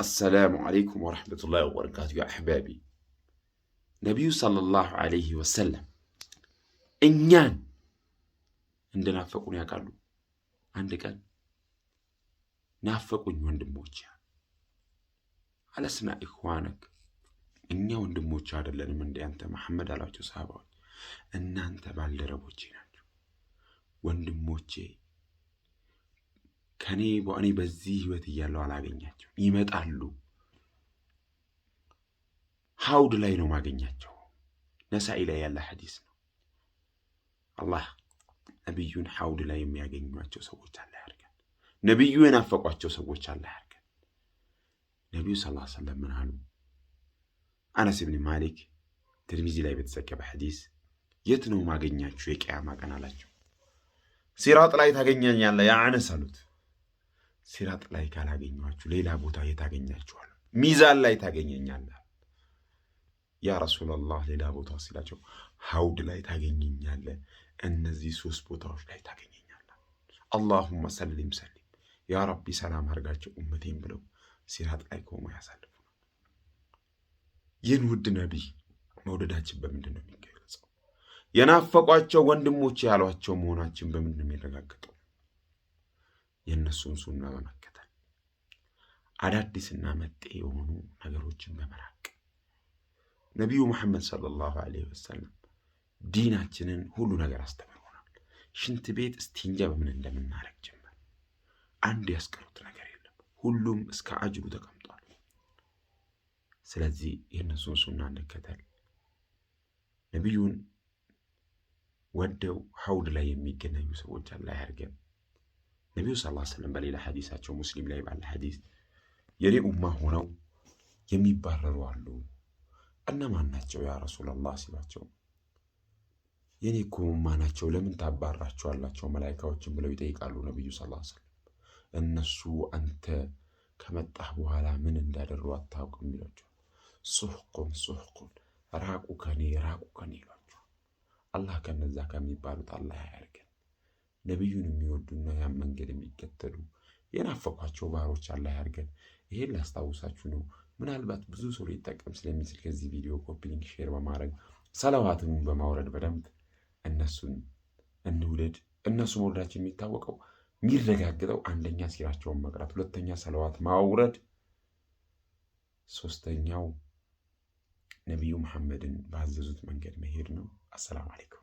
السلام عليكم ورحمة الله وبركاته يا أحبابي. نبي صلى الله عليه وسلم إنيان عندنا نافقون يا قالوا عندك نافقون وندموچ على سنا إخوانك إنيا وندموچ አይደለም እንደ አንተ መሐመድ አላቸው ሰሃባዎች እናንተ ባልደረቦቼ ናችሁ ወንድሞቼ ከኔ በእኔ በዚህ ህይወት እያለው አላገኛቸው ይመጣሉ ሐውድ ላይ ነው ማገኛቸው ነሳኢ ላይ ያለ ሐዲስ ነው አላህ ነብዩን ሐውድ ላይ የሚያገኙአቸው ሰዎች አላህ ያርገን ነብዩ የናፈቋቸው ሰዎች አላህ ያርገን ነብዩ ሰለላሁ ዐለይሂ ወሰለም ምን አሉ አነስ ኢብኑ ማሊክ ትርሚዚ ላይ በተዘገበ ሐዲስ የት ነው ማገኛችሁ የቂያማ ቀን አላቸው ሲራጥ ላይ ታገኛኛለህ ያ አነስ አሉት ሲራጥ ላይ ካላገኛችሁ ሌላ ቦታ የታገኛችኋል ሚዛን ላይ ታገኘኛለህ ያ ረሱላህ ሌላ ቦታ ሲላቸው ሐውድ ላይ ታገኘኛለህ እነዚህ ሶስት ቦታዎች ላይ ታገኘኛለህ አላሁመ ሰልም ሰልም ያ ረቢ ሰላም አርጋቸው ኡመቴን ብለው ሲራጥ ላይ ቆሞ ያሳልፉ ይህን ውድ ነብይ መውደዳችን በምንድን ነው የሚገለጸው የናፈቋቸው ወንድሞች ያሏቸው መሆናችን በምንድን ነው የሚረጋገጠው የነሱን ሱና በመከተል አዳዲስና መጤ የሆኑ ነገሮችን በመራቅ ነብዩ መሐመድ ሰለላሁ ዐለይሂ ወሰለም ዲናችንን ሁሉ ነገር አስተምረውናል ሽንት ቤት እስቲንጃ በምን እንደምናረግ ጀመር አንድ ያስቀሩት ነገር የለም ሁሉም እስከ አጅሩ ተቀምጧል ስለዚህ የነሱን ሱና እንከተል ነብዩን ወደው ሐውድ ላይ የሚገናኙ ሰዎች አላህ ያርገን ነብዩ ሰለላሁ ዐለይሂ ወሰለም በሌላ ሐዲሳቸው ሙስሊም ላይ ባለ ሐዲስ የኔ ኡማ ሆነው የሚባረሩ አሉ እነማን ናቸው ያ ረሱላህ ሲሏቸው የኔ ኡማ ናቸው ለምን ታባራቸዋላችሁ መላእክቶችን ብለው ይጠይቃሉ ነብዩ ሰለላሁ ዐለይሂ ወሰለም እነሱ አንተ ከመጣህ በኋላ ምን እንዳደሩ አታውቅም ይሏቸው ሱህቁን ራቁ ከኔ ይሏቸው አላህ ከነዛ ከሚባሉት አላህ ያርገን ነብዩን የሚወዱና ያን መንገድ የሚከተሉ የናፈቋቸው ባሮች አላህ ያርገን ይሄን ላስታውሳችሁ ነው ምናልባት ብዙ ሰው ሊጠቀም ስለሚችል ከዚህ ቪዲዮ ኮፒ ሊንክ ሼር በማድረግ ሰላዋትን በማውረድ በደንብ እነሱን እንውደድ እነሱ መውደዳችን የሚታወቀው የሚረጋገጠው አንደኛ ሲራቸውን መቅራት ሁለተኛ ሰላዋት ማውረድ ሶስተኛው ነብዩ መሐመድን ባዘዙት መንገድ መሄድ ነው አሰላሙ አለይኩም